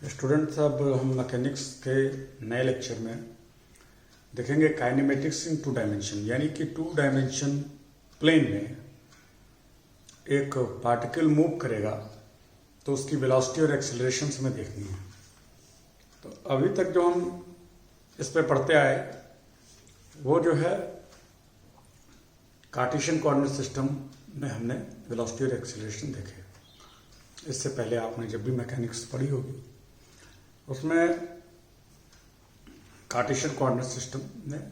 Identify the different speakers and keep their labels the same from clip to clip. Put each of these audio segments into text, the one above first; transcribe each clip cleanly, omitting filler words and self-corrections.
Speaker 1: Students, अब हम mechanics के नए लेक्चर में देखेंगे काइनेमेटिक्स इन टू डायमेंशन, यानी कि टू डायमेंशन प्लेन में एक पार्टिकल मूव करेगा तो उसकी वेलोसिटी और एक्सेलरेशन हमें देखनी है। तो अभी तक जो हम इस पे पढ़ते आए वो जो है कार्टेशियन कोऑर्डिनेट सिस्टम में हमने वेलोसिटी और एक्सेलरेशन देखे। इससे पहले आपने जब भी मैकेनिक्स पढ़ी होगी उसमें कार्टेशियन कोऑर्डिनेट सिस्टम में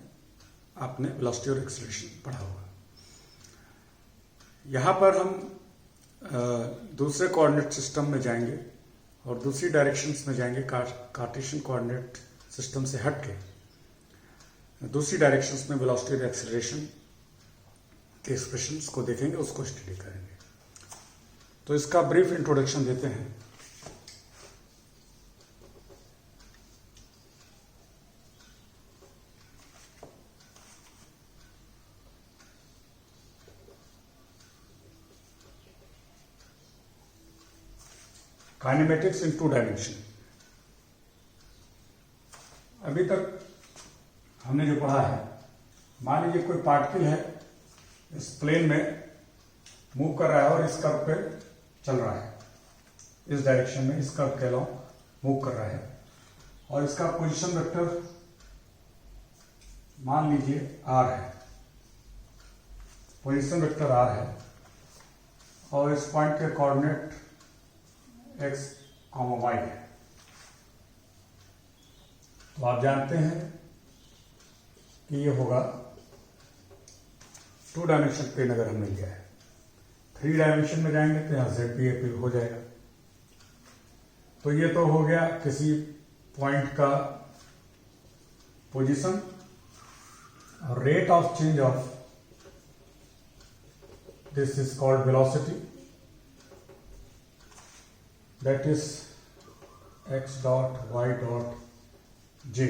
Speaker 1: आपने वेलोसिटी और एक्सेलरेशन पढ़ा होगा। यहाँ पर हम दूसरे कोऑर्डिनेट सिस्टम में जाएंगे और दूसरी डायरेक्शंस में जाएंगे। कार्टेशियन कोऑर्डिनेट सिस्टम से हट के दूसरी डायरेक्शंस में वेलोसिटी और एक्सेलरेशन के एक्सप्रेशंस को देखेंगे, उसको स्टडी करेंगे। तो इसका ब्रीफ इंट्रोडक्शन देते हैं। Kinematics in two dimension. अभी तक हमने जो पढ़ा है, मान लीजिए कोई पार्टिकल है, इस प्लेन में मूव कर रहा है और इस कर्व पे चल रहा है, इस डायरेक्शन में इस कर्व के अलोंग मूव कर रहा है और इसका पोजीशन वेक्टर मान लीजिए आर है, पोजीशन वेक्टर आर है और इस पॉइंट के कोऑर्डिनेट x, y है। तो आप जानते हैं कि ये होगा टू डायमेंशन प्लेन। अगर हमने लिया है थ्री डायमेंशन में जाएंगे तो यहां z भी अपीयर हो जाएगा। तो ये तो हो गया किसी पॉइंट का पोजीशन और rate of change of this is called velocity, that is x dot y dot j.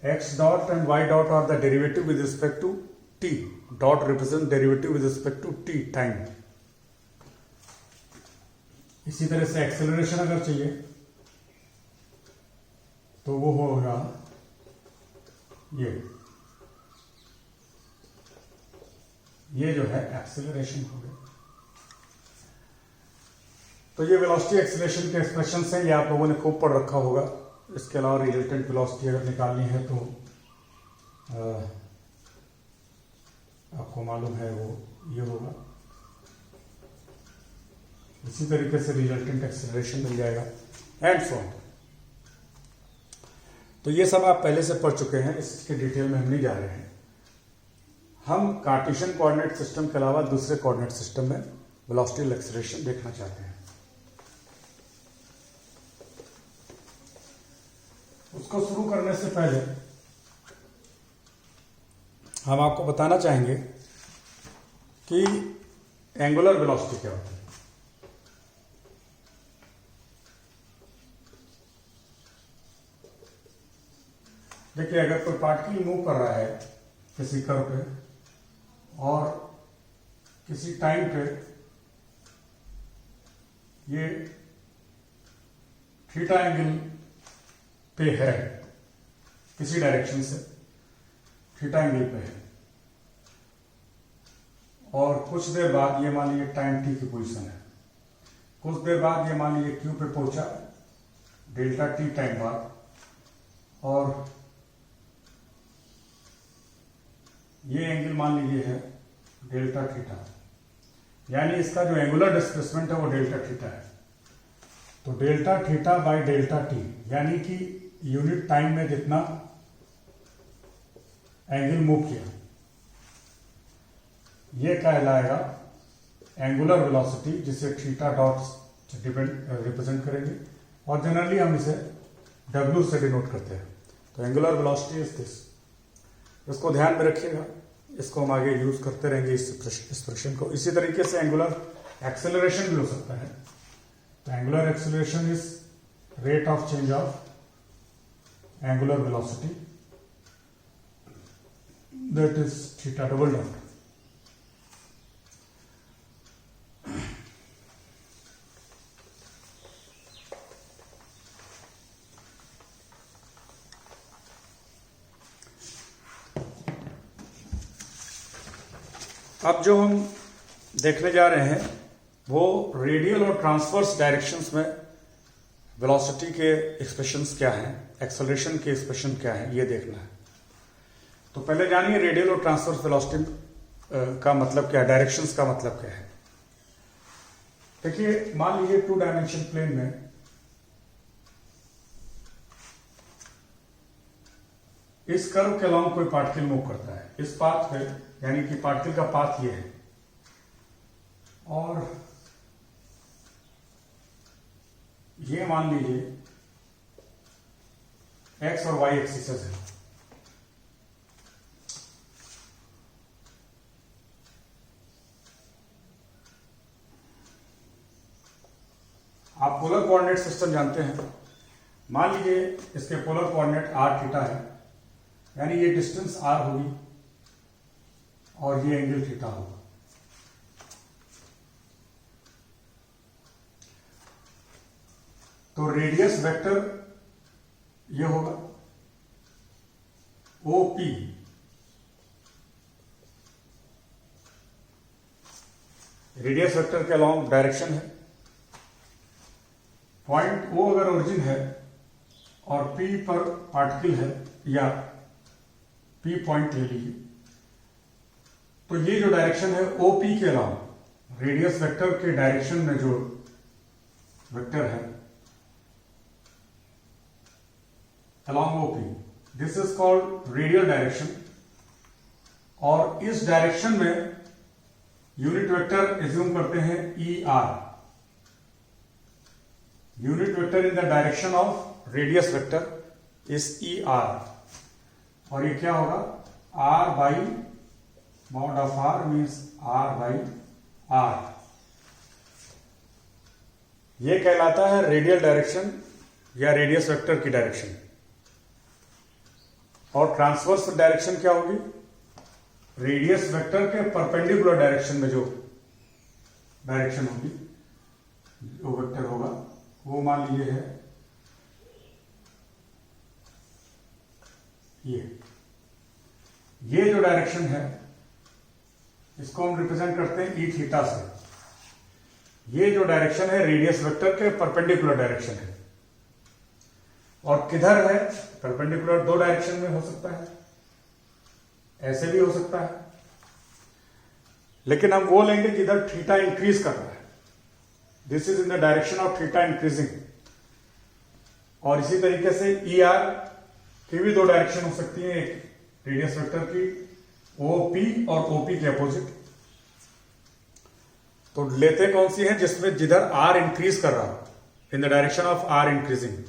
Speaker 1: X dot and y dot are the derivative with respect to t. Dot represent derivative with respect to t time. इसी तरह से acceleration अगर चाहिए तो वो होगा ये जो है एक्सेलरेशन हो गया। तो ये वेलोसिटी एक्सेलरेशन के एक्सप्रेशन हैं, ये आप लोगों ने खूब पढ़ रखा होगा। इसके अलावा रिजल्टेंट वेलोसिटी अगर निकालनी है तो आपको मालूम है वो ये होगा। इसी तरीके से रिजल्टेंट एक्सेलरेशन मिल जाएगा एंड सो ऑन। तो ये सब आप पहले से पढ़ चुके हैं, इसके डिटेल में हम नहीं जा रहे हैं। हम कार्टेशियन कोऑर्डिनेट सिस्टम के अलावा दूसरे कोऑर्डिनेट सिस्टम में वेलोसिटी और एक्सेलरेशन देखना चाहते हैं। उसको शुरू करने से पहले हम आपको बताना चाहेंगे कि एंगुलर वेलोसिटी क्या होती है। देखिए, अगर कोई पार्टिकल मूव कर रहा है किसी कर्व पे और किसी टाइम पे ये थीटा एंगल पे है, किसी डायरेक्शन से थीटा एंगल पे है और कुछ देर बाद ये मान लीजिए टाइम टी की पोजीशन है, कुछ देर बाद ये मान लीजिए क्यू पे पहुंचा डेल्टा टी टाइम बाद, और ये एंगल मान लीजिए है डेल्टा थीटा, यानी इसका जो एंगुलर डिस्प्लेसमेंट है वो डेल्टा थीटा है। तो delta theta by delta T, यानी कि यूनिट टाइम में जितना एंगल मूव किया, ये कहलाएगा एंगुलर वेलोसिटी, जिसे थीटा डॉट रिप्रेजेंट करेंगे और जनरली हम इसे W से डिनोट करते हैं। तो एंगुलर वेलोसिटी इज दिस। इसको ध्यान में रखिएगा, इसको हम आगे यूज करते रहेंगे इस एक्सप्रेशन को। इसी तरीके से एंगुलर एक्सेलरेशन भी हो सकता है। तो angular acceleration is rate of change of angular velocity, that is theta double dot. अब जो हम देखने जा रहे हैं वो रेडियल और ट्रांसवर्स डायरेक्शंस में वेलोसिटी के एक्सप्रेशंस क्या हैं, एक्सेलरेशन के एक्सप्रेशन क्या है, ये देखना है। तो पहले जानिए रेडियल और ट्रांसवर्स वेलोसिटी का मतलब क्या है, डायरेक्शंस का मतलब क्या है। देखिए मान लीजिए 2 डायमेंशन प्लेन में इस कर्व के अलॉन्ग कोई पार्टिकल मूव करता है, इस पाथ पे, यानी कि पार्टिकल का पाथ ये है और ये मान लीजिए एक्स और वाई एक्सिस है। आप पोलर कोऑर्डिनेट सिस्टम जानते हैं। मान लीजिए इसके पोलर कोऑर्डिनेट आर थीटा है, यानी ये डिस्टेंस आर होगी और ये एंगल थीटा होगा। तो रेडियस वेक्टर ये होगा OP, रेडियस वेक्टर के अलॉन्ग डायरेक्शन है। पॉइंट O अगर ओरिजिन है और P पर पार्टिकल है, या P पॉइंट ले लीजिए, तो ये जो डायरेक्शन है OP के अलॉन्ग, रेडियस वेक्टर के डायरेक्शन में जो वेक्टर है along OP, this is called radial direction। और इस डायरेक्शन में यूनिट वेक्टर एज्यूम करते हैं ER, unit vector in the direction of radius vector is ER, और ये क्या होगा R by mod of R means R by R। ये कहलाता है रेडियल डायरेक्शन या रेडियस वेक्टर की डायरेक्शन। और ट्रांसवर्स डायरेक्शन क्या होगी, रेडियस वेक्टर के परपेंडिकुलर डायरेक्शन में जो डायरेक्शन होगी, जो वेक्टर होगा वो मान लीजिए है ये जो डायरेक्शन है इसको हम रिप्रेजेंट करते हैं ई थीटा से। ये जो डायरेक्शन है रेडियस वेक्टर के परपेंडिकुलर डायरेक्शन है। और किधर है, परपेंडिकुलर 2 डायरेक्शन में हो सकता है, ऐसे भी हो सकता है, लेकिन हम वो लेंगे जिधर थीटा इंक्रीज कर रहा है। This is in the direction of theta increasing. और इसी तरीके से ER की भी 2 डायरेक्शन हो सकती है, एक रेडियस वेक्टर की OP और OP के अपोजिट। तो लेते कौन सी है, जिसमें जिधर R इंक्रीज कर रहा हो, in the direction of R increasing.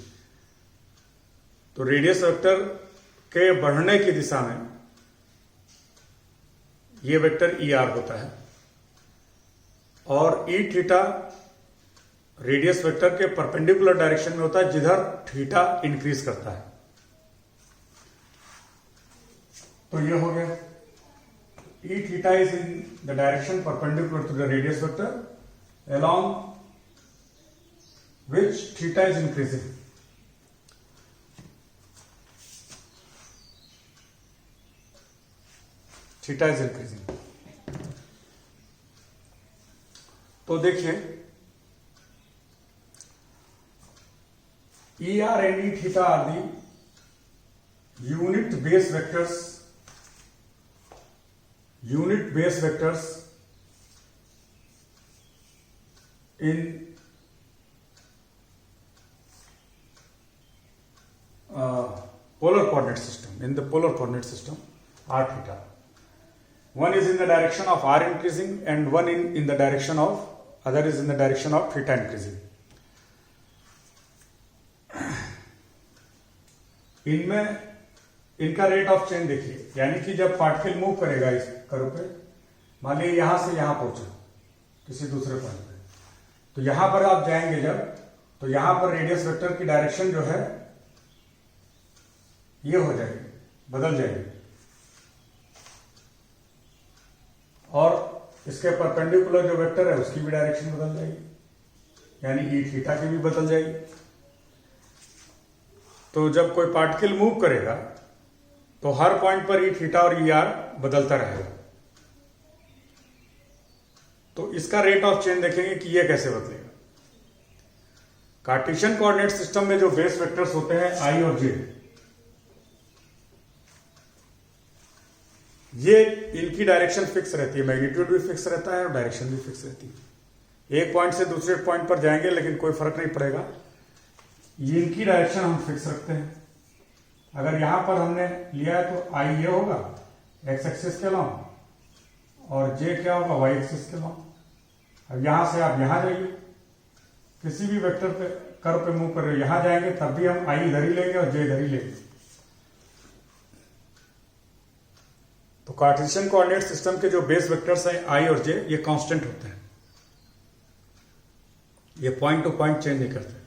Speaker 1: तो रेडियस वेक्टर के बढ़ने की दिशा में ये वेक्टर ER होता है, और E थीटा रेडियस वेक्टर के परपेंडिकुलर डायरेक्शन में होता है जिधर थीटा इंक्रीज करता है। तो ये हो गया E theta is in the direction perpendicular to the radius vector along which theta is increasing। Theta is increasing. तो देखिए ER and E theta are the unit base vectors in polar coordinate system, in the polar coordinate system R theta। One is in the direction of R increasing and one in the direction of, other is in the direction of theta increasing। इनमें इनका rate of change देखिए, यानी कि जब particle move करेगा इस curve पे, मान लीजिए यहां से यहां पहुंचा किसी दूसरे पॉइंट पे, तो यहां पर आप जाएंगे जब, तो यहां पर रेडियस वेक्टर की डायरेक्शन जो है ये हो जाएगी, बदल जाएगी, और इसके परपेंडिकुलर जो वेक्टर है उसकी भी डायरेक्शन बदल जाएगी, यानी ई थीटा की भी बदल जाएगी। तो जब कोई पार्टिकल मूव करेगा तो हर पॉइंट पर ई थीटा और ई आर बदलता रहेगा। तो इसका रेट ऑफ चेंज देखेंगे कि ये कैसे बदलेगा। कार्टेशियन कोऑर्डिनेट सिस्टम में जो बेस वेक्टर्स होते हैं आई और जे, ये इनकी डायरेक्शन फिक्स रहती है, मैग्नीट्यूड भी फिक्स रहता है और डायरेक्शन भी फिक्स रहती है। एक पॉइंट से दूसरे पॉइंट पर जाएंगे लेकिन कोई फर्क नहीं पड़ेगा, इनकी डायरेक्शन हम फिक्स रखते हैं। अगर यहां पर हमने लिया है तो आई ये होगा एक्स एक्सिस के लॉन्ग, और जे क्या होगा वाई एक्सिस के लॉन्ग। अब यहां से आप यहां जाइए, किसी भी वेक्टर पे कर्व पे मूव कर रहे हो, यहां जाएंगे तब भी हम आई इधर ही लेंगे और जे इधर ही लेंगे। तो कार्टेशियन कोऑर्डिनेट सिस्टम के जो बेस वेक्टर्स हैं आई और जे, ये कांस्टेंट होते हैं, ये पॉइंट टू पॉइंट चेंज नहीं करते।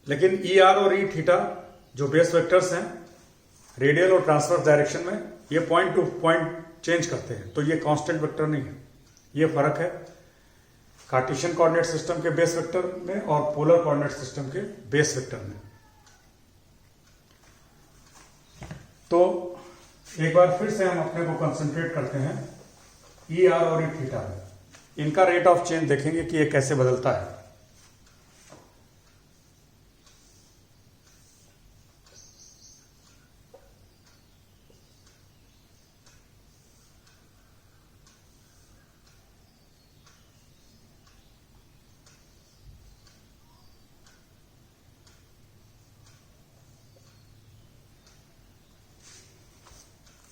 Speaker 1: लेकिन ई आर और ई थीटा जो बेस वेक्टर्स हैं रेडियल और ट्रांसवर्स डायरेक्शन में, ये पॉइंट टू पॉइंट चेंज करते हैं, तो ये कांस्टेंट वेक्टर नहीं है। ये फर्क है कार्टेशियन कोऑर्डिनेट सिस्टम के बेस वेक्टर में और पोलर कोऑर्डिनेट सिस्टम के बेस वेक्टर में। तो एक बार फिर से हम अपने को कंसंट्रेट करते हैं ई आर और ई थीटा में। इनका रेट ऑफ चेंज देखेंगे कि ये कैसे बदलता है।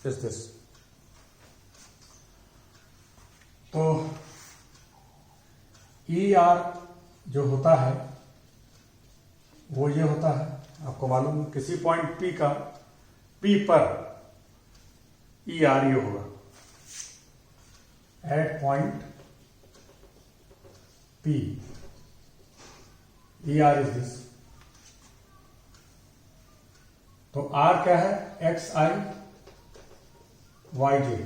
Speaker 1: Is this तो ई आर जो होता है वो ये होता है, आपको मालूम किसी पॉइंट पी का पी पर ई आर ये होगा at point p, e r is this. तो आर क्या है, एक्स आई वाई जे।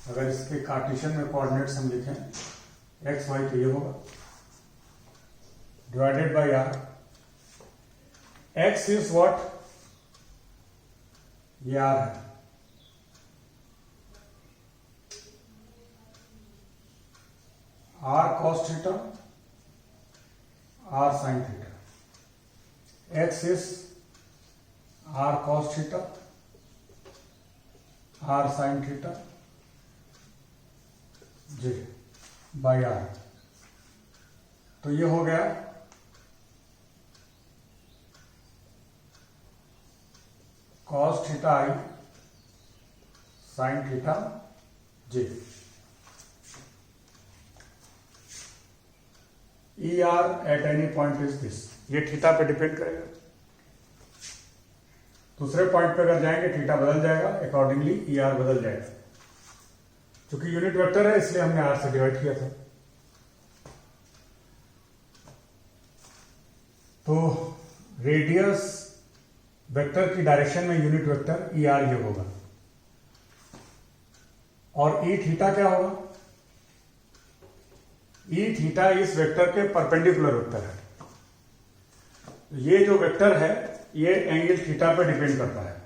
Speaker 1: अगर इसके कार्टेशियन में कोऑर्डिनेट्स हम लिखें एक्स वाई तो ये होगा divided by r. X is what, ये आर है, r cos theta r sine theta. X is r cos theta r sine theta j by r. तो ये हो गया cos theta i sine theta j. E r at any point is this, ये theta पे depend करेगा। दूसरे point पे अगर जाएंगे थीटा बदल जाएगा, अकॉर्डिंगली ई आर बदल जाएगा। क्योंकि यूनिट वेक्टर है इसलिए हमने आर से डिवाइड किया था। तो रेडियस वेक्टर की डायरेक्शन में यूनिट वेक्टर ई आर ये होगा, और ई थीटा क्या होगा, ई थीटा इस वेक्टर के परपेंडिकुलर वेक्टर है। ये जो वेक्टर है ये एंगल थीटा पे डिपेंड करता है।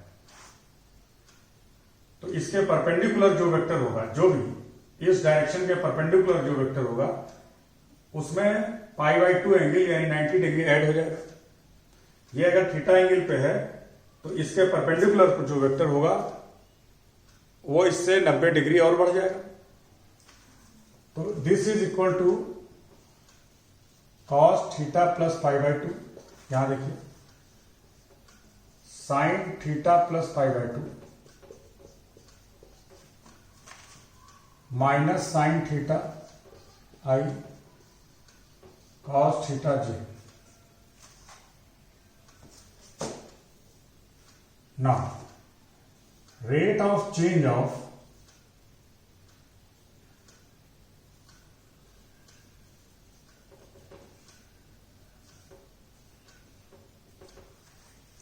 Speaker 1: तो इसके परपेंडिकुलर जो वेक्टर होगा, जो भी इस डायरेक्शन के परपेंडिकुलर जो वेक्टर होगा, उसमें पाई बाई 2 एंगल यानी 90 डिग्री ऐड हो जाएगा। ये अगर थीटा एंगल पे है तो इसके परपेंडिकुलर जो वेक्टर होगा वो इससे 90 डिग्री और बढ़ जाएगा। तो this is equal to cos theta plus pi by 2। यहां देखिए sine theta plus pi by 2 minus sine theta i cos theta j. Now rate of change of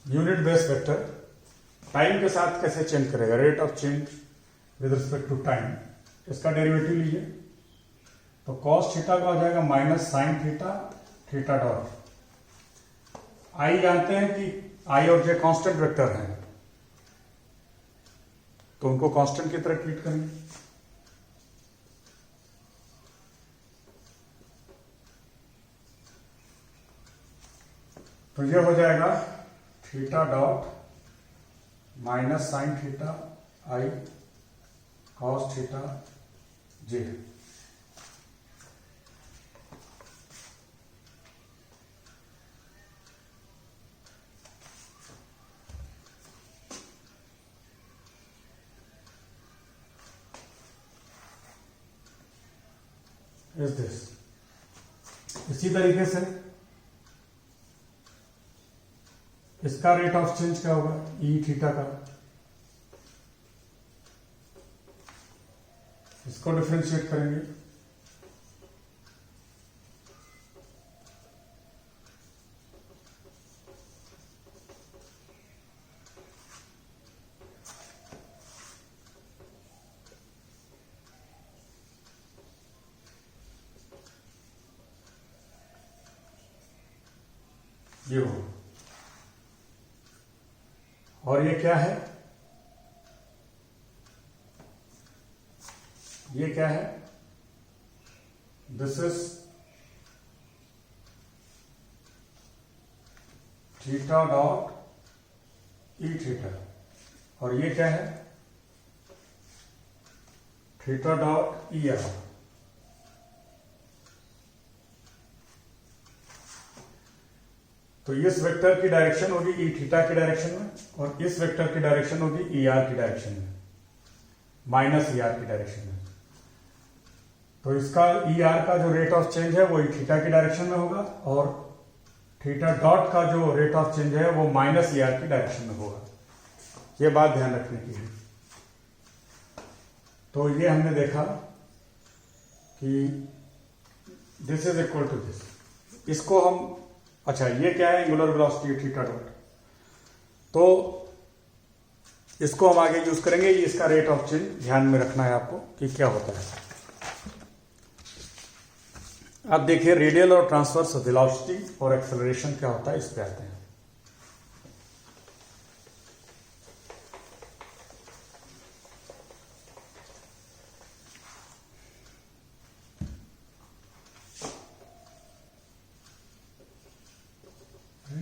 Speaker 1: unit base vector time के साथ कैसे change करेगा, rate of change with respect to time, इसका derivative लीजिए। तो cos theta का हो जाएगा minus sine theta theta dot. I जानते हैं कि आई और जे कांस्टेंट वेक्टर हैं, तो उनको कांस्टेंट की तरह ट्रीट करेंगे। तो ये हो जाएगा theta dot minus sine theta i cos theta J. Is this. इसी तरीके से इसका रेट ऑफ चेंज क्या होगा, ई थीटा का। इसको डिफरेंशिएट करेंगे। ये होगा। और ये क्या है, ये क्या है, this is theta dot e theta. और ये क्या है, थीटा डॉट ई आर। तो इस वेक्टर की डायरेक्शन होगी ई थीटा की डायरेक्शन में, और इस वेक्टर की डायरेक्शन होगी ई आर की डायरेक्शन में, माइनस ई आर की डायरेक्शन में। तो इसका ई आर का जो रेट ऑफ चेंज है वो ई थीटा की डायरेक्शन में होगा, और थीटा डॉट का जो रेट ऑफ चेंज है वो माइनस ई आर की डायरेक्शन में होगा। ये बात ध्यान रखने की है। तो ये हमने देखा कि this is equal to this. इसको हम, अच्छा ये क्या है, एंगुलर वेलोसिटी थीटा डॉट। तो इसको हम आगे यूज करेंगे। ये इसका रेट ऑफ चेंज ध्यान में रखना है आपको कि क्या होता है। अब देखिए रेडियल और ट्रांसवर्स वेलोसिटी और एक्सेलरेशन क्या होता है, इस पे आते हैं।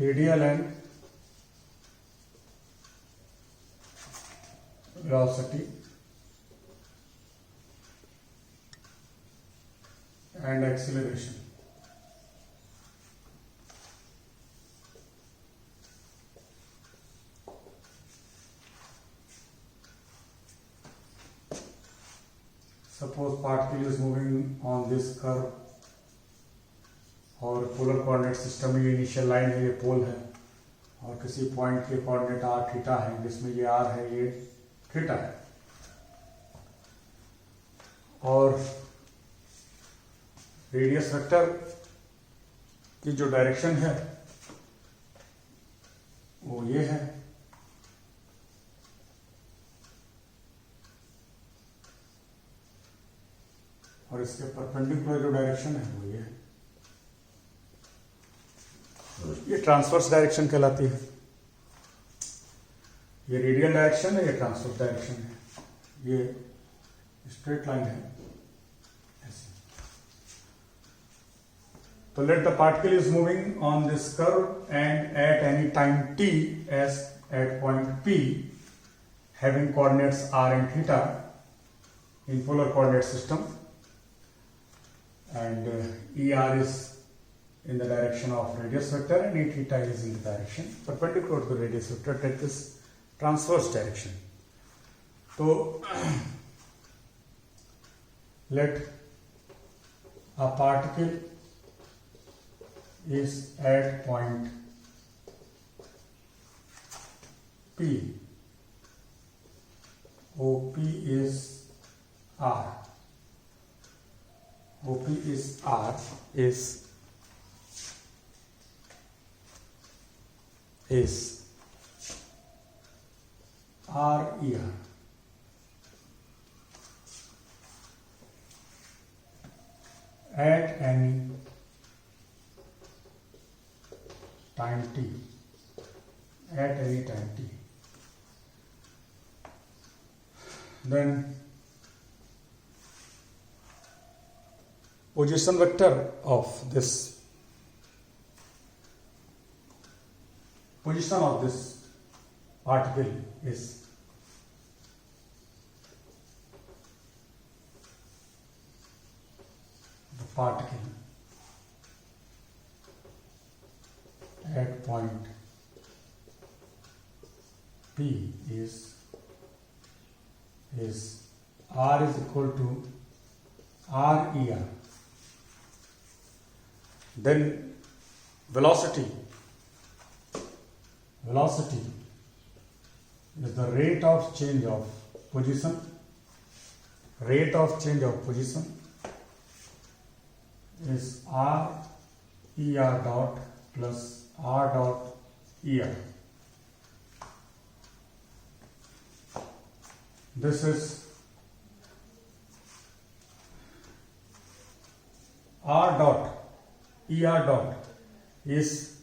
Speaker 1: Radial and velocity and acceleration. Suppose particle is moving on this curve और पोलर कोऑर्डिनेट सिस्टम में ये इनिशियल लाइन है, ये पोल है, और किसी पॉइंट के कोऑर्डिनेट आर थीटा है, जिसमें ये आर है, ये थीटा है, और रेडियस वेक्टर की जो डायरेक्शन है वो ये है, और इसके परपेंडिकुलर जो डायरेक्शन है वो ये है। ये ट्रांसवर्स डायरेक्शन कहलाती है। ये रेडियल डायरेक्शन है, ये ट्रांसवर्स डायरेक्शन है। ये स्ट्रेट लाइन है ऐसे। तो let the particle is moving on this curve and at any time t as at point P having coordinates r and theta in polar coordinate system, and ER is in the direction of radius vector and E theta is in the direction perpendicular to the radius vector, that is transverse direction. So let a particle is at point P, OP is R, OP is R, is R E R. At any time t, at any time t. then position vector of this particle is the particle at point P is R is equal to RER. Then velocity is the rate of change of position. Rate of change of position is RER dot plus R dot ER. This is R dot ER dot is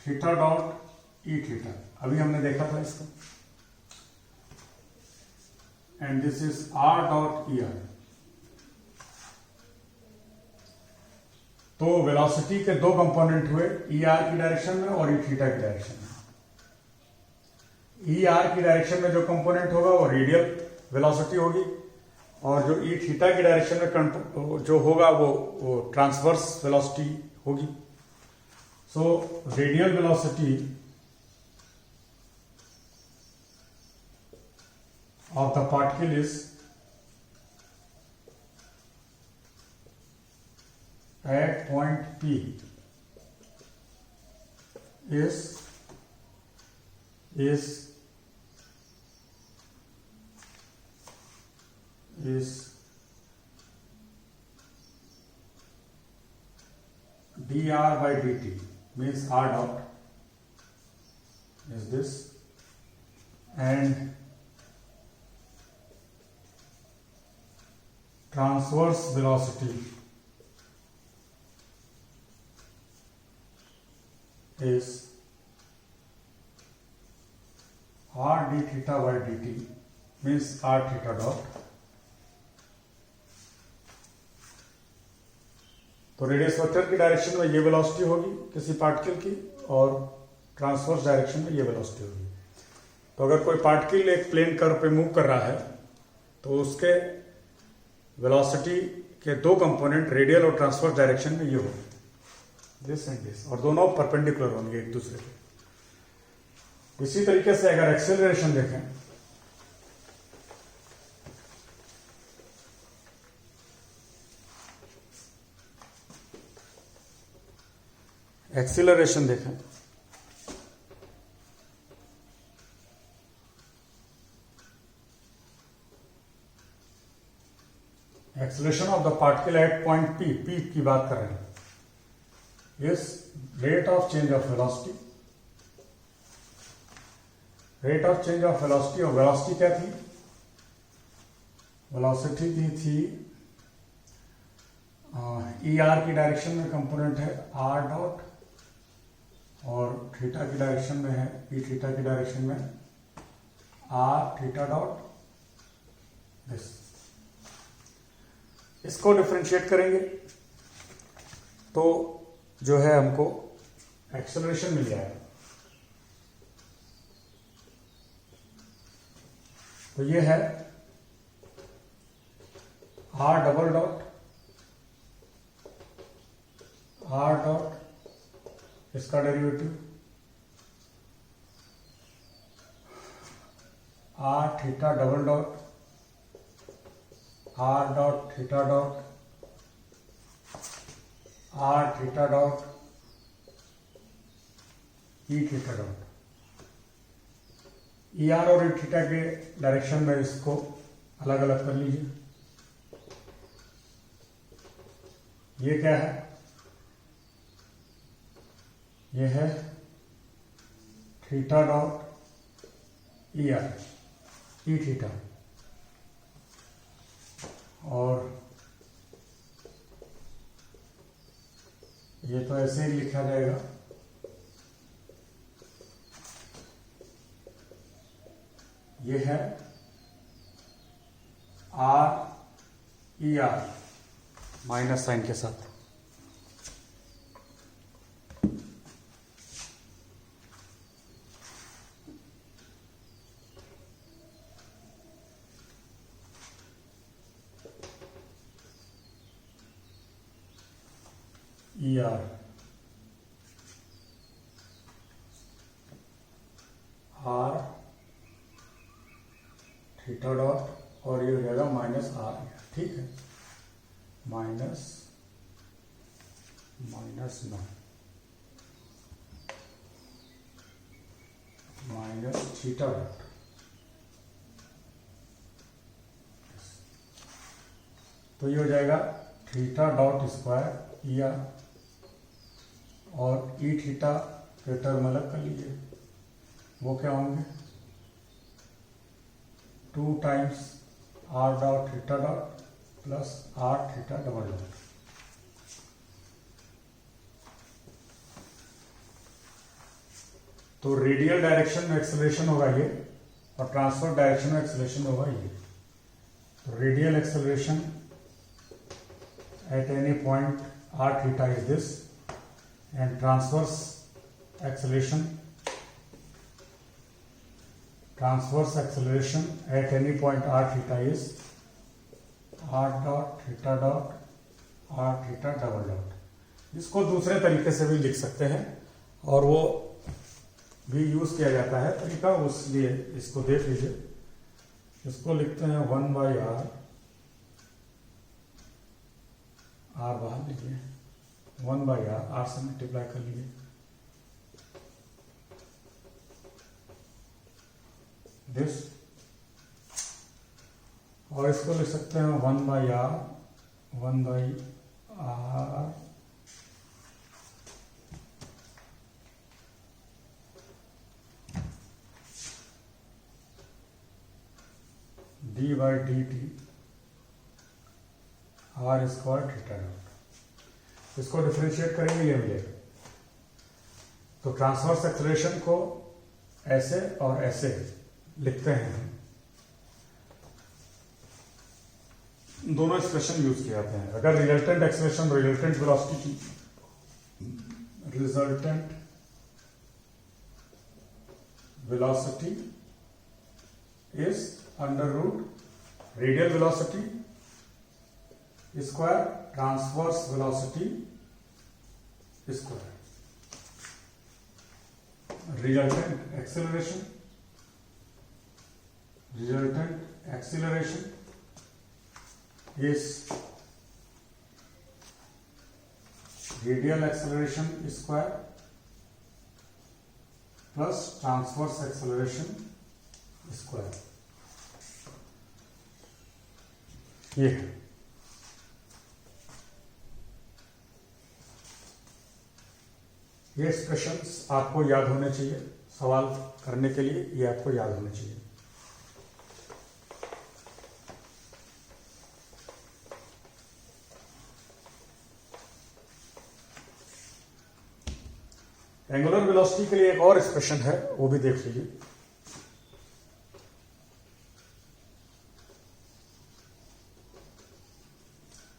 Speaker 1: theta dot e theta, अभी हमने देखा था इसको, and this is R dot e are. तो velocity के दो component हुए, E R की डायरेक्शन में और ई थीटा की डायरेक्शन में. ई आर की डायरेक्शन में जो कंपोनेंट होगा वो रेडियल वेलोसिटी होगी, और जो ई थीटा की डायरेक्शन में जो होगा वो ट्रांसवर्स वेलोसिटी होगी. So radial velocity of the particle is at point P is dr by dt. Means R dot is this, and transverse velocity is R d theta by dt, means R theta dot. तो radius vector की direction में ये velocity होगी किसी particle की, और transverse direction में ये वेलोसिटी होगी. तो अगर कोई पार्टिकल एक प्लेन कर्व पे मूव कर रहा है तो उसके वेलोसिटी के दो कंपोनेंट रेडियल और ट्रांसवर्स डायरेक्शन में ये होंगे, दिस एंड दिस, और दोनों परपेंडिकुलर होंगे एक दूसरे के. इसी तरीके से अगर एक्सेलरेशन देखें, एक्सीलरेशन देखें, acceleration of the particle eight point P की बात कर रहे हैं, इस rate of change of velocity. Rate of change of velocity, और वेलोसिटी क्या थी? वेलोसिटी थी ई आर की डायरेक्शन में कंपोनेंट है आर डॉट, और थीटा की डायरेक्शन में है ई थीटा की डायरेक्शन में आर थीटा डॉट दिस. इसको डिफरेंशिएट करेंगे तो जो है हमको एक्सेलरेशन मिल जाएगा. तो ये है r double dot r dot, इसका derivative r theta double dot r dot theta dot r theta dot e theta dot. E r और ई थीटा के डायरेक्शन में इसको अलग अलग कर लीजिए. ये क्या है? ये है theta dot e R E theta, और ये तो ऐसे ही लिखा जाएगा ये है RER माइनस साइन के साथ। ER R थीटा डॉट और ये हो जाएगा माइनस R, ठीक है, माइनस 9 माइनस थीटा डॉट, तो ये हो जाएगा थीटा डॉट स्क्वायर ER और ई थीटा के टर्म अलग कर लीजिए, वो क्या होंगे 2 times R dot theta dot plus R theta double dot. तो रेडियल डायरेक्शन में एक्सेलरेशन होगा ये और ट्रांसफर डायरेक्शन में एक्सेलरेशन होगा ये। तो radial acceleration at any point R theta is this, and transverse acceleration at any point R theta is R dot theta dot R theta double dot। इसको दूसरे तरीके से भी लिख सकते हैं और वो भी यूज किया जाता है तरीका, उसलिए इसको देख लीजिए। इसको लिखते हैं 1/R, R बाहर लीजिए, 1/R, R से मल्टीप्लाई कर लीजिए, दिस, और इसको लिख सकते हैं 1/R d/dt R square theta dot. इसको डिफरेंशिएट करेंगे, ये मिलेगा। तो ट्रांसवर्स एक्सेलरेशन को ऐसे और ऐसे लिखते हैं, दोनों एक्सप्रेशन यूज किए जाते हैं। अगर resultant acceleration resultant velocity is under root radial velocity square transverse velocity square. Resultant acceleration is radial acceleration square plus transverse acceleration square। ये है। ये एक्सप्रेशंस आपको याद होने चाहिए, सवाल करने के लिए ये आपको याद होने चाहिए। एंगुलर वेलोसिटी के लिए एक और एक्सप्रेशन है, वो भी देख लीजिए।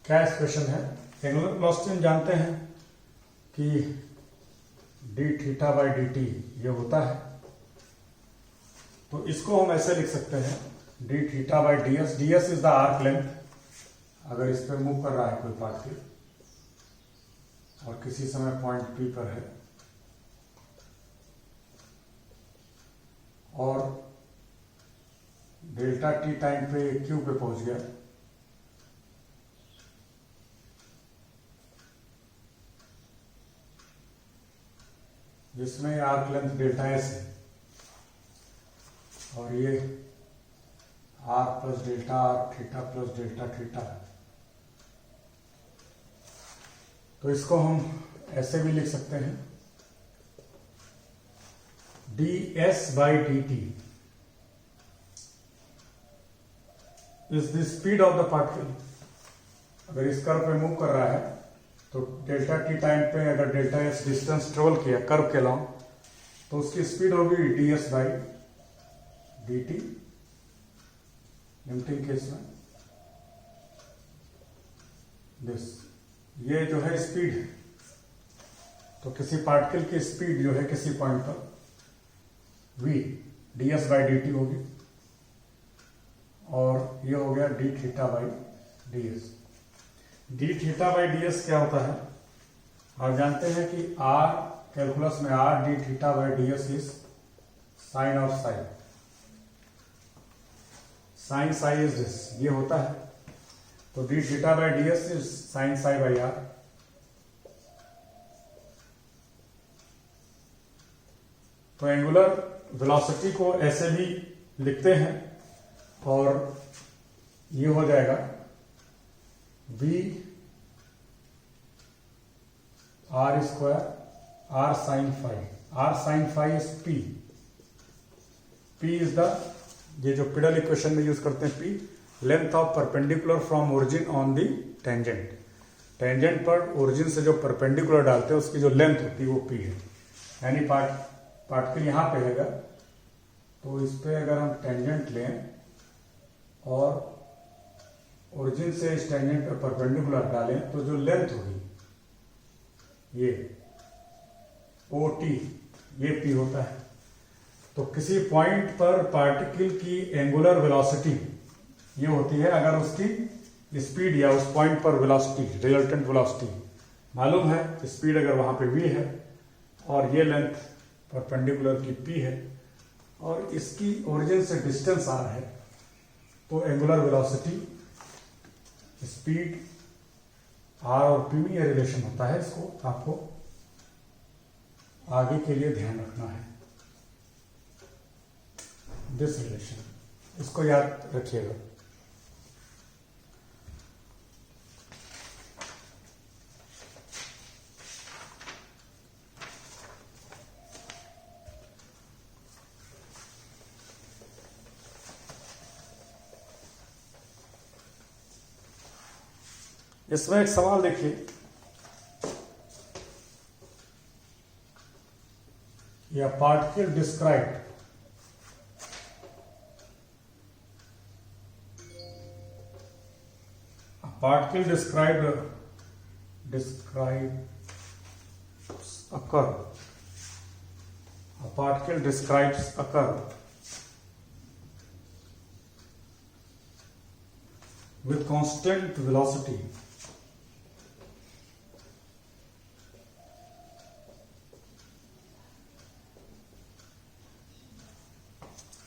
Speaker 1: क्या एक्सप्रेशन है? एंगुलर वेलोसिटी हम जानते हैं कि D theta by d T ये होता है, तो इसको हम ऐसे लिख सकते हैं D theta by D S. D S is the arc length, अगर इस पर मूव कर रहा है कोई पार्टिकल और किसी समय पॉइंट पी पर है और डेल्टा टी टाइम पे क्यू पे पहुंच गया, जिसमें आर्क लेंथ डेल्टा एस है और ये r plus delta r theta plus delta theta है। तो इसको हम ऐसे भी लिख सकते हैं d s by d t is the speed of the particle. अगर इस कर्व पे मूव कर रहा है तो डेल्टा टी टाइम पे अगर डेल्टा एस डिस्टेंस ट्रेवल किया कर्व के लॉन्ग, तो उसकी स्पीड होगी D s by d T limiting case में दिस, ये जो है स्पीड है, तो किसी पार्टिकल की स्पीड जो है किसी पॉइंट पर v ds बाई dt होगी, और ये हो गया d theta by ds। d theta by ds क्या होता है, आप जानते हैं कि r कैलकुलस में r d theta by ds is sine of psi, sine psi is this, ये होता है, तो d theta by ds is sine psi by r। तो एंगुलर वेलोसिटी को ऐसे भी लिखते हैं, और ये हो जाएगा v r square r sine phi, r sine phi is p, p is the, ये जो पिडल इक्वेशन में यूज करते हैं, p length of perpendicular from origin on the tangent, tangent पर ओरिजिन से जो परपेंडिकुलर डालते हैं उसकी जो लेंथ होती है वो p है। यानी पार्टिकल यहां पे हैगा, तो इस पे अगर हम टेंजेंट लें और ओरिजिन से इस टेंजेंट पे परपेंडिकुलर डालें, तो जो लेंथ होगी ये OT, ये P होता है। तो किसी पॉइंट पर पार्टिकल की एंगुलर वेलोसिटी ये होती है अगर उसकी स्पीड या उस पॉइंट पर वेलोसिटी, रिजल्टेंट वेलोसिटी मालूम है, स्पीड अगर वहां पे v है और ये लेंथ परपेंडिकुलर की p है, और इसकी ओरिजिन से डिस्टेंस r है, तो एंगुलर वेलोसिटी, स्पीड, r और p में ये रिलेशन होता है। इसको आपको आगे के लिए ध्यान रखना है, दिस रिलेशन, इसको याद रखिएगा। इसमें एक सवाल देखिए, या particle describe a curve, a particle describes a curve with constant velocity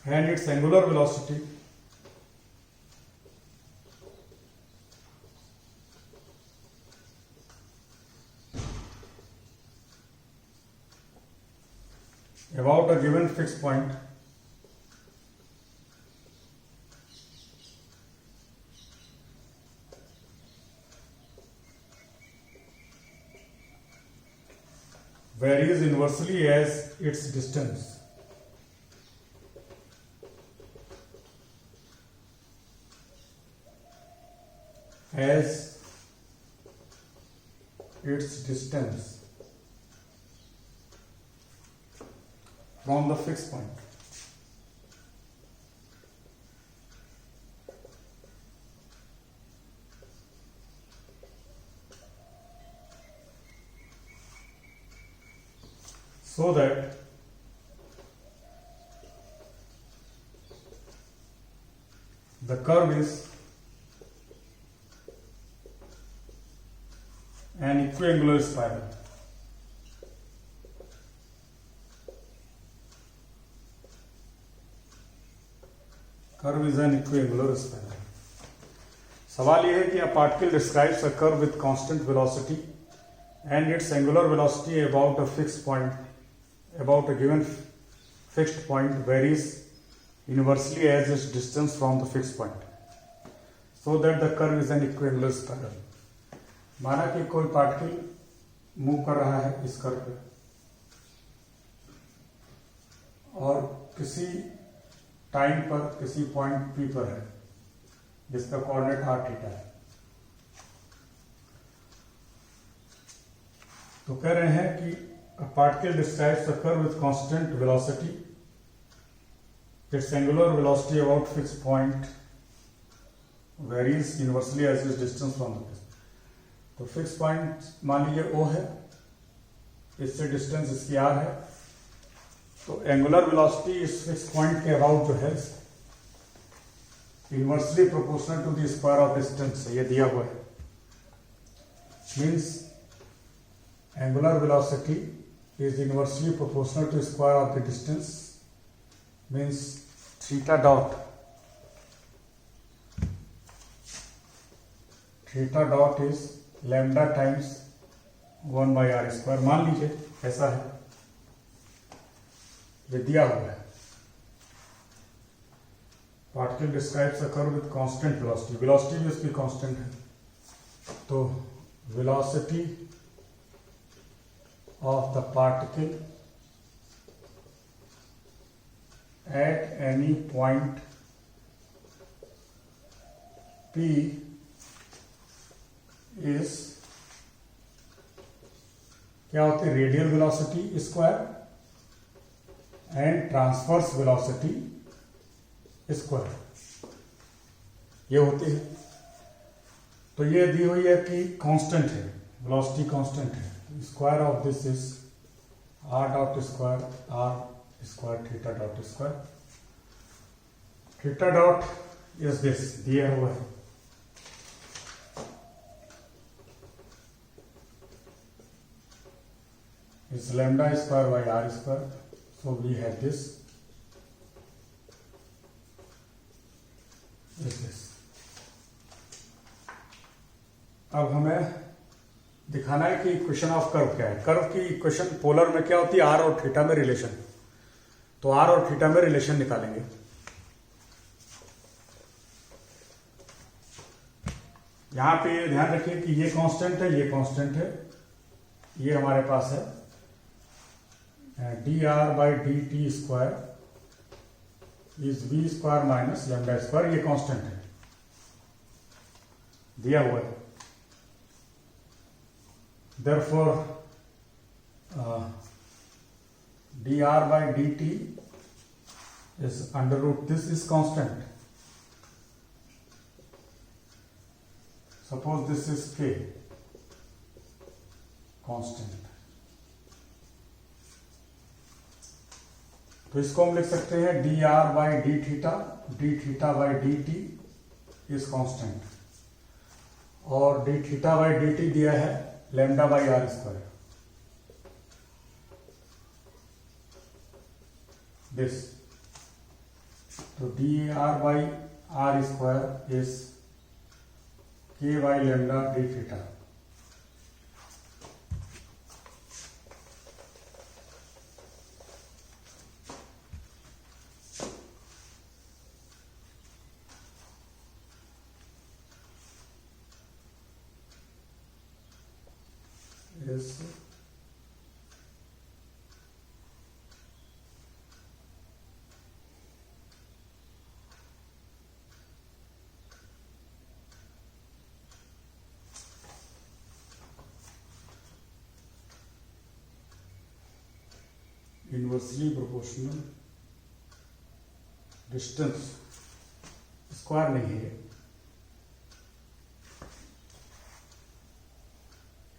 Speaker 1: and its angular velocity about a given fixed point varies inversely as its distance from the fixed point. So that the curve is an equiangular spiral. Curve is an equiangular spiral. सवाल यह है कि a particle describes a curve with constant velocity and its angular velocity about a fixed point, about a given fixed point varies inversely as its distance from the fixed point, so that the curve is an equiangular spiral. माना कि कोई particle move कर रहा है इस curve पे और किसी टाइम पर किसी पॉइंट P पर है जिसका कोऑर्डिनेट r थीटा है, तो कह रहे हैं कि a particle describes a curve with constant velocity, its angular velocity about fixed point varies inversely as is distance from the fix. तो फिक्स पॉइंट मान लीजिए O है, इससे डिस्टेंस इसकी R है, तो एंगुलर वेलोसिटी इस फिक्स पॉइंट के अबाउट जो है inversely proportional to the square of distance, ये दिया हुआ है। Means angular velocity is inversely proportional to square of the distance, means theta dot is lambda times 1/r²। मान लीजिए ऐसा है, ये दिया हुआ है। Particle describes a curve with constant velocity, velocity भी उसकी कांस्टेंट है। तो velocity of the particle at any point P is क्या होती है, radial velocity square and transverse velocity square, ये होती है। तो ये दी हुई है कि कांस्टेंट है, वेलोसिटी कांस्टेंट है। Square of this is r dot square theta dot square. Theta dot is this, दिया हुआ है। Is lambda square by r², so we have this is this। अब हमें दिखाना है कि इक्वेशन ऑफ कर्व क्या है। कर्व की इक्वेशन पोलर में क्या होती है, r और थीटा में रिलेशन। तो r और थीटा में रिलेशन निकालेंगे। यहां पे ध्यान रखिए कि ये कांस्टेंट है, ये कांस्टेंट है, ये हमारे पास है dr/dt² इज v² माइनस λ², ये कांस्टेंट है, दिया हुआ है। therefore dr/dt is √, this is constant। suppose this is k, constant। तो इसको हम लिख सकते हैं dr/dθ इज कांस्टेंट, और dθ/dt दिया है λ/r²। दिस, तो dr/r² इज k/λ/dθ। is inversely proportional distance, square नहीं है,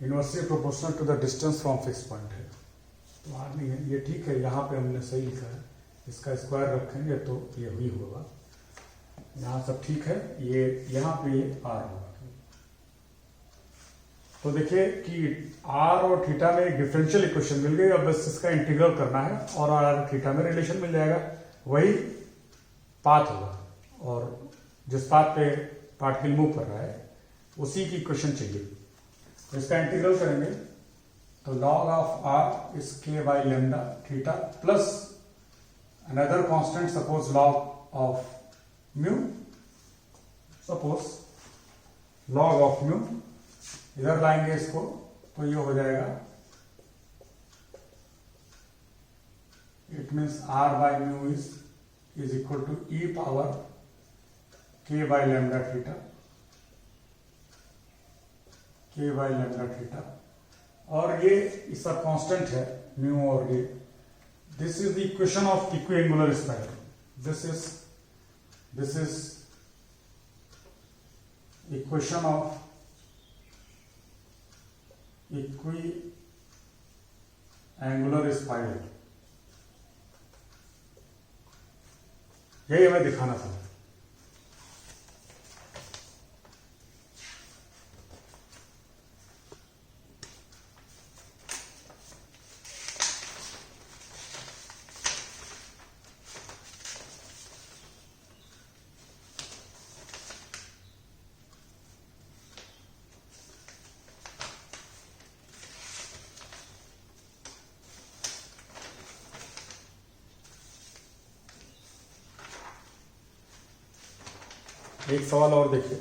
Speaker 1: inversely proportional to the distance from fix point है। तो आर नहीं है, ये ठीक है, यहाँ पे हमने सही लिखा है। इसका स्क्वायर रखेंगे तो ये भी होगा, यहाँ सब ठीक है, ये यहाँ पे ये आर होगा। तो देखिए कि आर और थीटा में एक डिफरेंशियल इक्वेशन मिल गई। अब बस इसका इंटीग्रल करना है और आर थीटा में रिलेशन मिल जाएगा, वही पाथ होगा, और जिस पाथ पे पार्टिकल मूव कर रहा है उसी की इक्वेशन चाहिए। तो इसका इंटीग्रल करेंगे तो log of r is k/λ θ plus another constant, suppose log of mu, suppose log of mu, इधर लाएंगे इसको तो ये हो जाएगा, it means r/μ is equal to e power k/λ θ, और ये इसका कांस्टेंट है म्यू, और ये this is the equation of equiangular spiral. This is equation of equiangular spiral, यही हमें दिखाना था। एक सवाल और देखिए,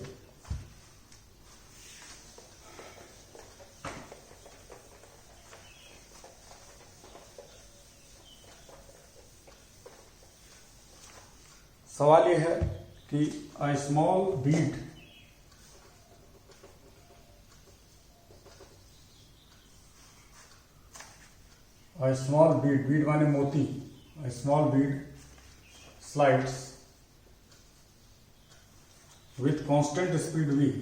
Speaker 1: सवाल यह है कि अ स्मॉल बीड बीड माने मोती, a small bead slides with constant speed v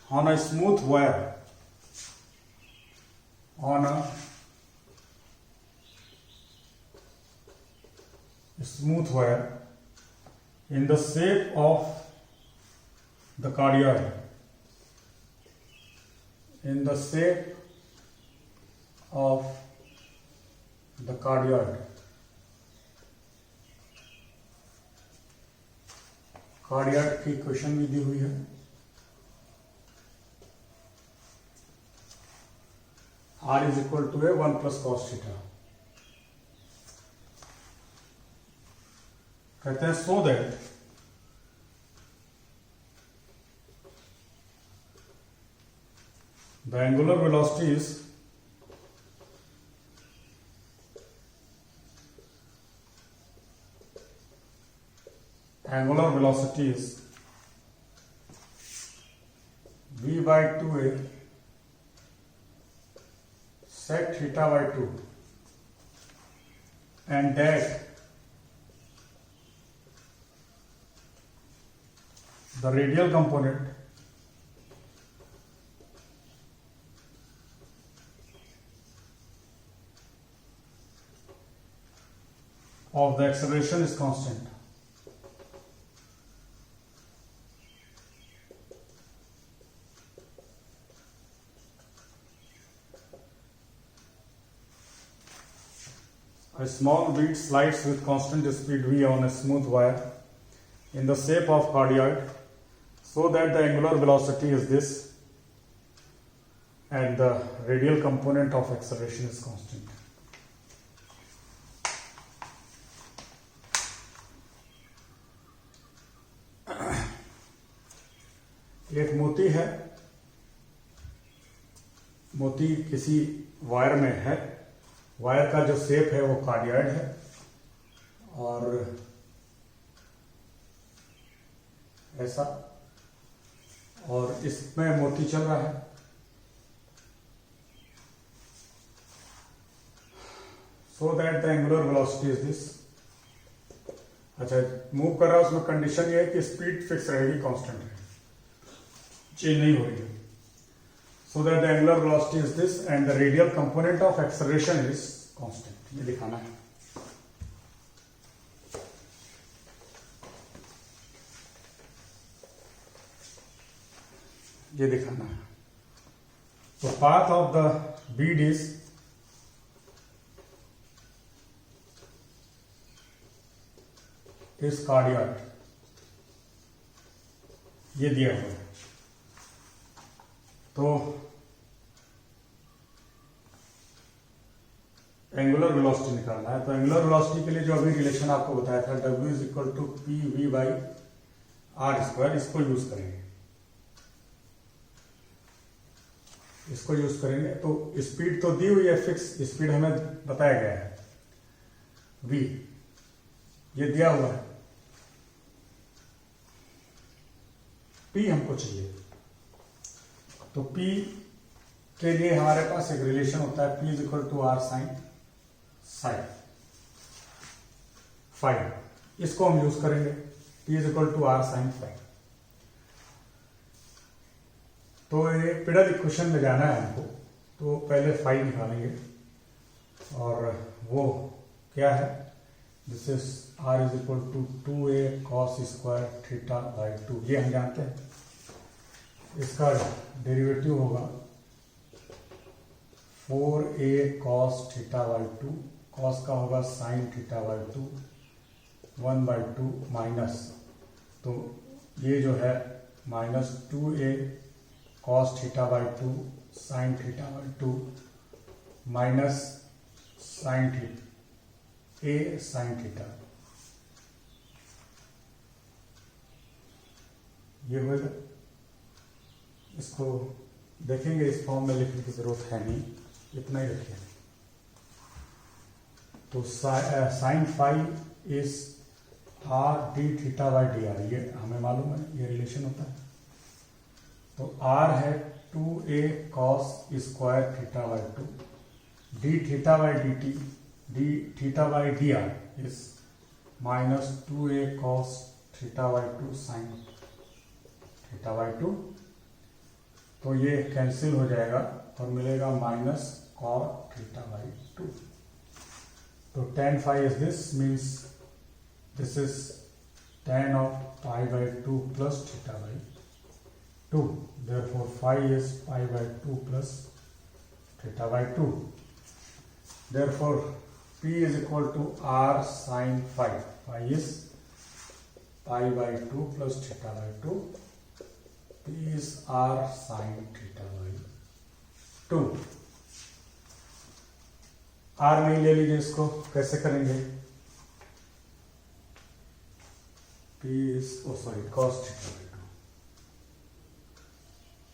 Speaker 1: on a smooth wire in the shape of the cardioid, कार्डियड की क्वेश्चन भी दी हुई है। R is equal to a 1 plus cos theta। कहते हैं so that the angular velocity is v by 2a sec theta by 2, and that the radial component of the acceleration is constant। A small bead slides with constant speed v on a smooth wire in the shape of cardioid, so that the angular velocity is this and the radial component of acceleration is constant। एक मोती है, मोती किसी wire में है, wire का जो shape है वो कार्डियड है, और ऐसा, और इसमें मोती चल रहा है। So that the angular velocity is this. अच्छा, मूव कर रहा है, उसमें कंडीशन ये है कि स्पीड फिक्स रहेगी, कांस्टेंट है, चेंज नहीं हो रही है। So that the angular velocity is this and the radial component of acceleration is constant। ये दिखाना है। ये दिखाना है। तो path of the bead is cardioid, ये दिया हुआ है। तो एंगुलर वेलोसिटी निकालना है। तो एंगुलर वेलोसिटी के लिए जो अभी रिलेशन आपको बताया था, W is equal to p v by r square, इसको यूज करेंगे। तो स्पीड तो दी हुई है, फिक्स स्पीड हमें बताया गया है v, ये दिया हुआ है, p हमको चाहिए। तो P के लिए हमारे पास एक रिलेशन होता है, P is equal to r sine sine five, इसको हम यूज करेंगे। P is equal to r sine five. तो ये पिडल इक्वेशन में जाना है हमको, तो पहले फाइव निकालेंगे और वो क्या है, this is r is equal to 2a cos square theta by 2, ये हम जानते हैं। इसका डेरिवेटिव होगा 4a cos theta by 2, cos का होगा साइन थीटा बाई 2, 1/2 माइनस, तो ये जो है minus 2a cos theta by 2 sine theta by 2 minus sine theta a sine theta, ये होगा। इसको देखेंगे, इस फॉर्म में लिखने की जरूरत है नहीं, इतना ही रखिए। तो sine five is r d theta by d r, ये हमें मालूम है, ये रिलेशन होता है। तो आर है 2a cos square theta by 2, D theta by d T, D theta by d are is minus 2a cos theta by 2 sine theta by 2। तो ये कैंसिल हो जाएगा और मिलेगा माइनस cot थीटा बाई 2। तो tan phi is this, means this is tan of pi by 2 plus theta by 2. Therefore phi is pi by 2 plus theta by 2. Therefore P is equal to R sin phi. Phi is pi by 2 plus theta by 2. P is R sin theta by 2. R नहीं ले लीजिए, इसको कैसे करेंगे? P is cos theta by 2.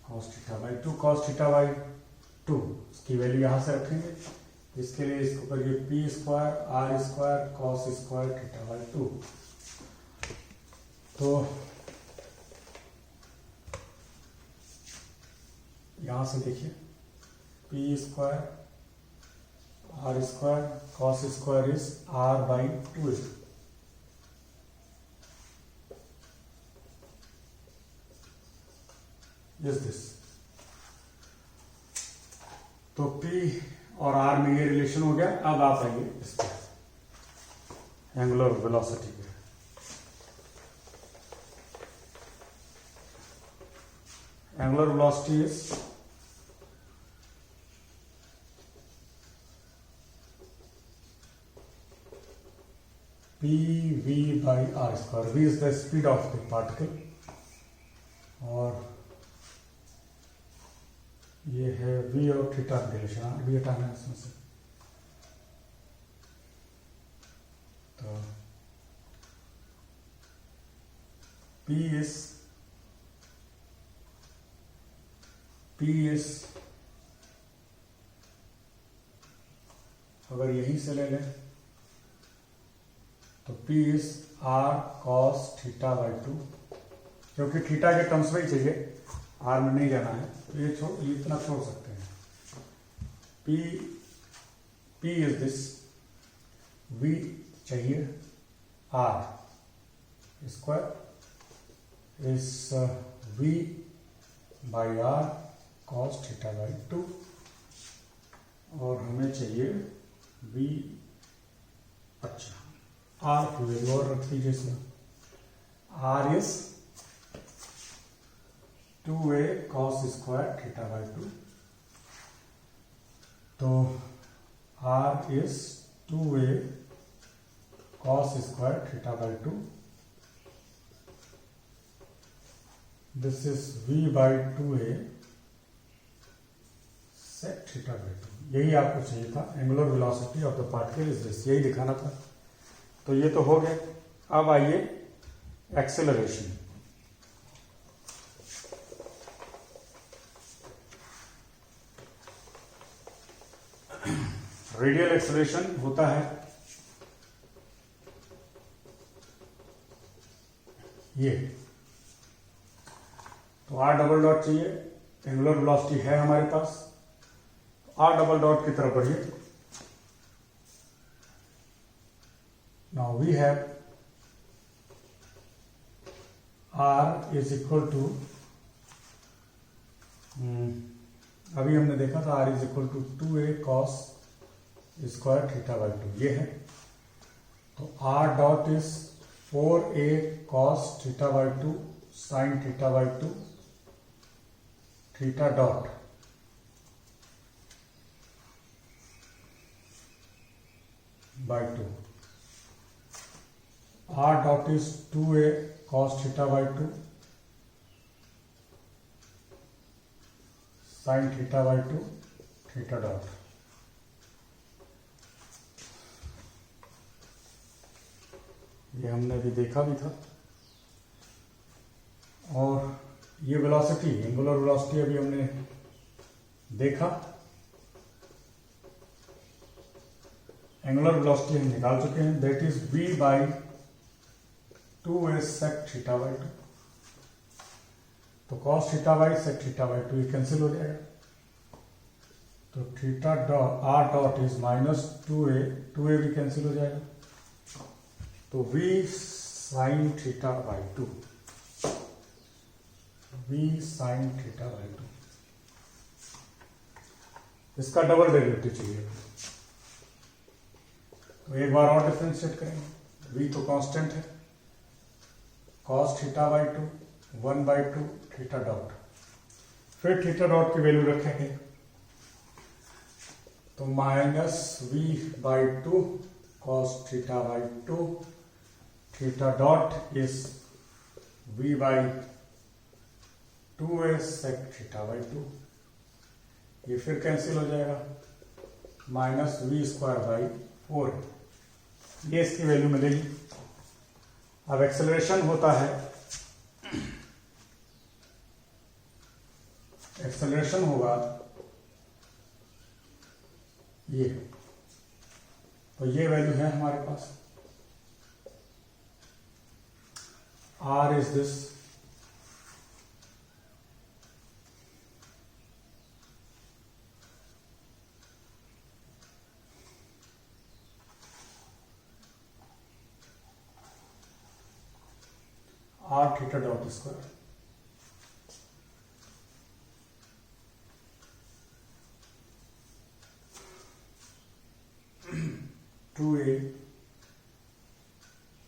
Speaker 1: Cos theta by 2, cos theta by 2, इसकी value यहां से रखेंगे। इसके लिए इसको करिए P square R square cos square theta by 2। तो यहां से देखिए P square R square cos square is R by 2 is this. तो P और R में ये रिलेशन हो गया। अब आप आइए इस पर एंगुलर वेलोसिटी पे। Angular velocity is PV by R square। V is the speed of the particle और ये है V और थीटा रिलेशन, V हटाना है इसमें से। तो P is अगर यहीं से ले लें तो P is R cos theta by 2, क्योंकि थीटा के टर्म्स में ही चाहिए, R में नहीं जाना है, तो ये इतना छोड़ सकते हैं। P is this, V चाहिए, R square is V by R cos theta by 2, और हमें चाहिए V, अच्छा R की वैल्यू और रख दीजिए इसमें। R is 2a cos square theta by 2, तो R is 2a cos square theta by 2, this is V by 2a sec theta by 2। यही आपको चाहिए था, angular velocity of the particle is this, यही दिखाना था। तो ये तो हो गया। अब आइए एक्सेलरेशन। रेडियल एक्सेलरेशन होता है ये, तो R डबल डॉट चाहिए, एंगुलर वेलोसिटी है हमारे पास, R डबल डॉट की तरफ बढ़िए। Now we have r is equal to, अभी हमने देखा था r is equal to 2a cos square theta by 2, ये है। तो r dot is 4a cos theta by 2 sine theta by 2 theta dot by 2, r dot is 2a cos theta by 2 sine theta by 2 theta dot. ये हमने अभी देखा भी था। और ये वेलोसिटी, एंगुलर वेलोसिटी अभी हमने देखा। एंगुलर वेलोसिटी हम निकाल चुके हैं, that is v by 2a sec theta by 2। तो cos theta by sec theta by 2 ये कैंसिल हो जाएगा। तो theta dot r dot is minus 2a भी कैंसिल हो जाएगा। तो v sign theta by 2, v sign theta by 2, इसका डबल डेरिवेटिव चाहिए। तो एक बार और डिफरेंशिएट करेंगे। v तो कांस्टेंट है, cos theta by 2 1 by 2 theta dot, फिर थीटा डॉट की वैल्यू रखेंगे तो minus v by 2 cos theta by 2 theta dot is v by 2a sec theta by 2, ये फिर कैंसिल हो जाएगा, माइनस v स्क्वायर बाई 4, ये इसकी वैल्यू मिलेगी। अब एक्सेलरेशन होता है, एक्सेलरेशन होगा ये, तो ये वैल्यू है हमारे पास। r is this, r theta dot square, two a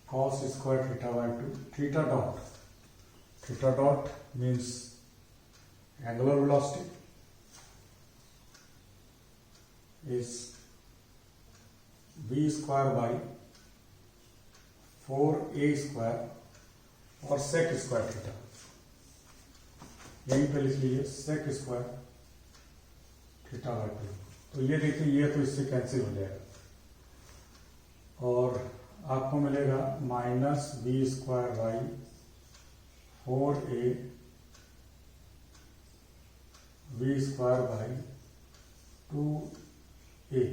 Speaker 1: cos square theta by 2 theta dot means angular velocity is v square by 4a square और sec square theta, यहीं पे लिख लीजिए sec square theta by 2। तो ये देखिए, ये तो इससे कैंसिल हो जाएगा और आपको मिलेगा minus v square by 4a v square by 2a,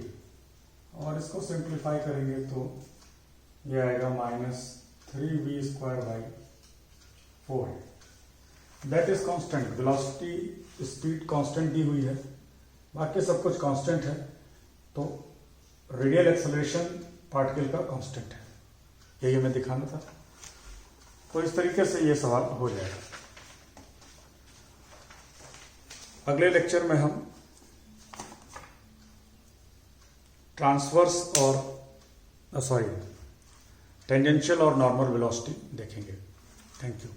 Speaker 1: और इसको सिंप्लीफाई करेंगे तो ये आएगा minus 3v square by 4। That is constant, velocity speed constant दी हुई है, बाकी सब कुछ कांस्टेंट है। तो रेडियल एक्सेलरेशन पार्टिकल का कांस्टेंट है, यही हमें दिखाना था। तो इस तरीके से ये सवाल हो जाएगा। अगले लेक्चर में हम ट्रांसवर्स और टेंजेंशियल और नॉर्मल वेलोसिटी देखेंगे। Thank you.